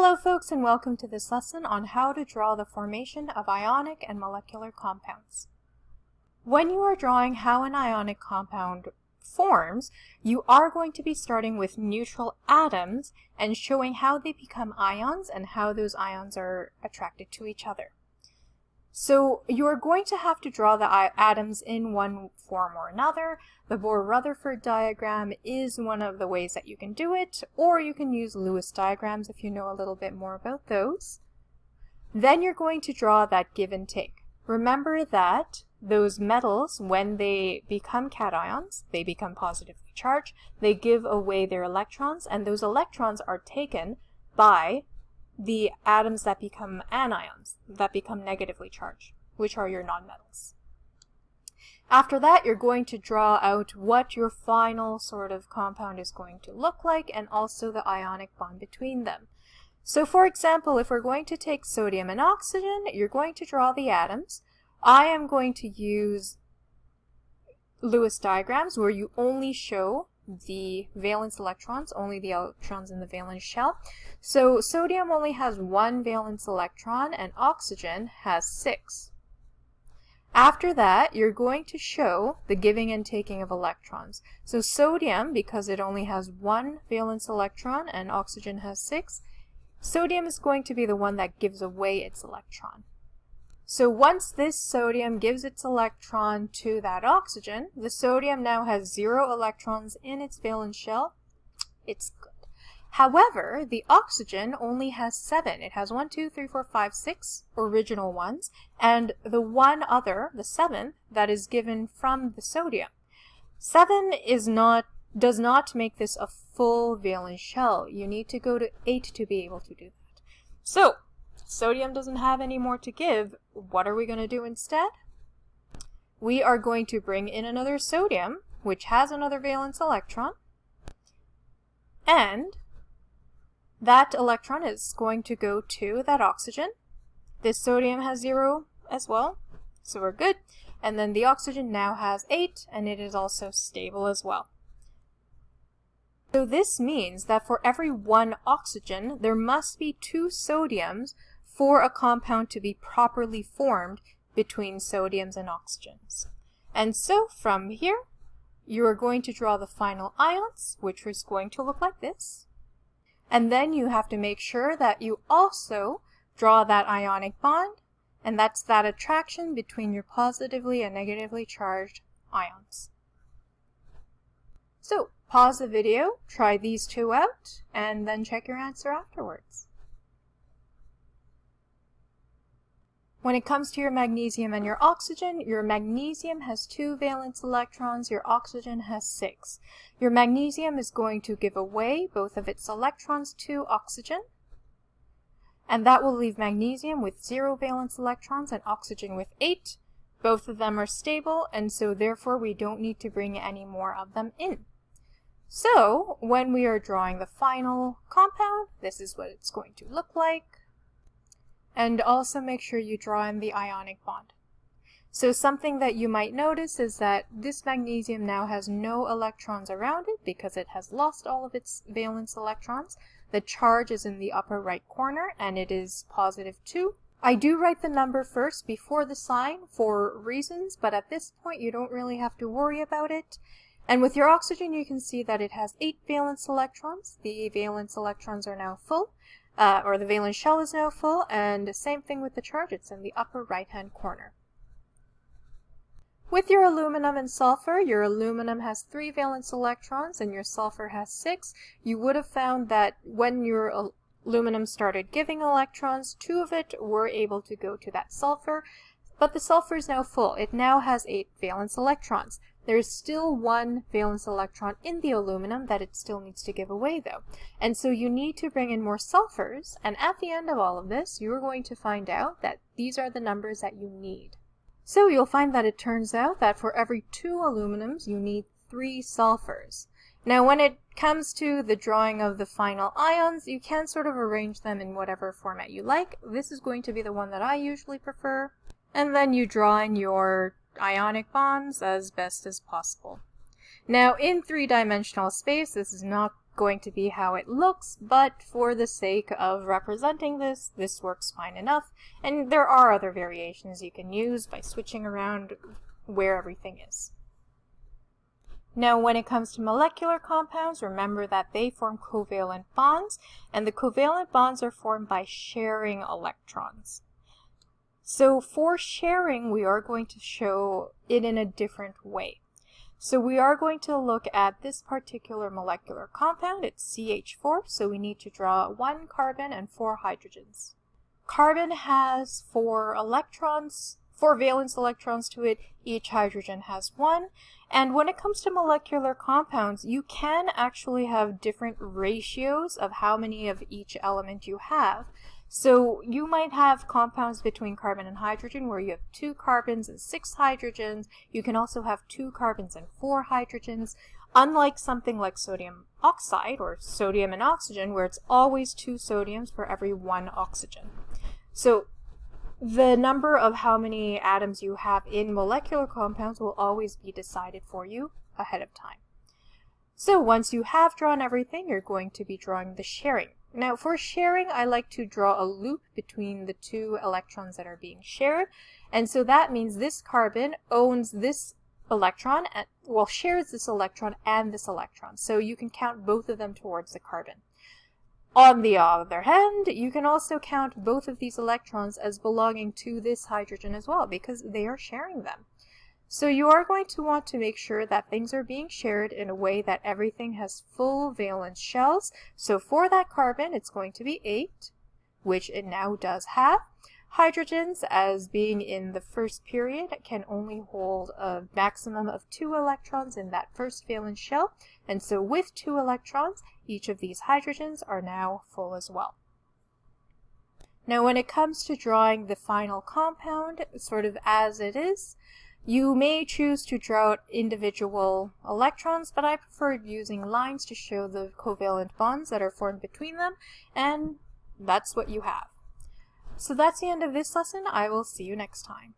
Hello folks, and welcome to this lesson on how to draw the formation of ionic and molecular compounds. When you are drawing how an ionic compound forms, you are going to be starting with neutral atoms and showing how they become ions and how those ions are attracted to each other. So you're going to have to draw the atoms in one form or another. The Bohr-Rutherford diagram is one of the ways that you can do it, or you can use Lewis diagrams if you know a little bit more about those. Then you're going to draw that give and take. Remember that those metals, when they become cations, they become positively charged, they give away their electrons, and those electrons are taken by the atoms that become anions, that become negatively charged, which are your nonmetals. After that, you're going to draw out what your final sort of compound is going to look like and also the ionic bond between them. So for example, if we're going to take sodium and oxygen, you're going to draw the atoms. I am going to use Lewis diagrams where you only show the valence electrons, only the electrons in the valence shell. So sodium only has one valence electron and oxygen has 6. After that, you're going to show the giving and taking of electrons. So sodium, because it only has one valence electron and oxygen has 6, sodium is going to be the one that gives away its electron. So once this sodium gives its electron to that oxygen, the sodium now has 0 electrons in its valence shell. It's good. However, the oxygen only has 7. It has 1, 2, 3, 4, 5, 6 original ones, and the one other, the 7th, that is given from the sodium. 7 does not make this a full valence shell. You need to go to 8 to be able to do that. So, sodium doesn't have any more to give. What are we going to do instead? We are going to bring in another sodium, which has another valence electron, and that electron is going to go to that oxygen. This sodium has 0 as well, so we're good. And then the oxygen now has 8, and it is also stable as well. So this means that for every one oxygen, there must be 2 sodiums for a compound to be properly formed between sodiums and oxygens. And so from here, you are going to draw the final ions, which is going to look like this. And then you have to make sure that you also draw that ionic bond, and that's that attraction between your positively and negatively charged ions. So pause the video, try these 2 out, and then check your answer afterwards. When it comes to your magnesium and your magnesium has 2 valence electrons, your oxygen has 6. Your magnesium is going to give away both of its electrons to oxygen, and that will leave magnesium with 0 valence electrons and oxygen with 8. Both of them are stable, and so therefore we don't need to bring any more of them in. So when we are drawing the final compound, this is what it's going to look like. And also make sure you draw in the ionic bond. So something that you might notice is that this magnesium now has no electrons around it because it has lost all of its valence electrons. The charge is in the upper right corner and it is +2. I do write the number first before the sign for reasons, but at this point you don't really have to worry about it. And with your oxygen you can see that it has 8 valence electrons. The valence electrons are now full. Or the valence shell is now full, and the same thing with the charge, it's in the upper right hand corner. With your aluminum and sulfur, your aluminum has 3 valence electrons and your sulfur has 6. You would have found that when your aluminum started giving electrons, 2 of it were able to go to that sulfur, but the sulfur is now full. It now has 8 valence electrons. There's still 1 valence electron in the aluminum that it still needs to give away though. And so you need to bring in more sulfurs, and at the end of all of this, you're going to find out that these are the numbers that you need. So you'll find that it turns out that for every 2 aluminums, you need 3 sulfurs. Now when it comes to the drawing of the final ions, you can sort of arrange them in whatever format you like. This is going to be the one that I usually prefer. And then you draw in your ionic bonds as best as possible. Now in 3-dimensional space, this is not going to be how it looks, but for the sake of representing this, this works fine enough. And there are other variations you can use by switching around where everything is. Now, when it comes to molecular compounds, remember that they form covalent bonds, and the covalent bonds are formed by sharing electrons. So for sharing, we are going to show it in a different way. So we are going to look at this particular molecular compound. It's CH4, so we need to draw 1 carbon and 4 hydrogens. Carbon has 4 electrons, 4 valence electrons to it. Each hydrogen has 1. And when it comes to molecular compounds, you can actually have different ratios of how many of each element you have. So you might have compounds between carbon and hydrogen where you have 2 carbons and 6 hydrogens. You can also have 2 carbons and 4 hydrogens, unlike something like sodium oxide or sodium and oxygen, where it's always 2 sodiums for every 1 oxygen. So the number of how many atoms you have in molecular compounds will always be decided for you ahead of time. So once you have drawn everything, you're going to be drawing the sharing. Now for sharing, I like to draw a loop between the 2 electrons that are being shared. And so that means this carbon owns this electron, shares this electron and this electron. So you can count both of them towards the carbon. On the other hand, you can also count both of these electrons as belonging to this hydrogen as well, because they are sharing them. So you are going to want to make sure that things are being shared in a way that everything has full valence shells. So for that carbon, it's going to be 8, which it now does have. Hydrogens, as being in the first period, can only hold a maximum of 2 electrons in that first valence shell. And so with 2 electrons, each of these hydrogens are now full as well. Now when it comes to drawing the final compound, sort of as it is, you may choose to draw out individual electrons, but I prefer using lines to show the covalent bonds that are formed between them, and that's what you have. So that's the end of this lesson. I will see you next time.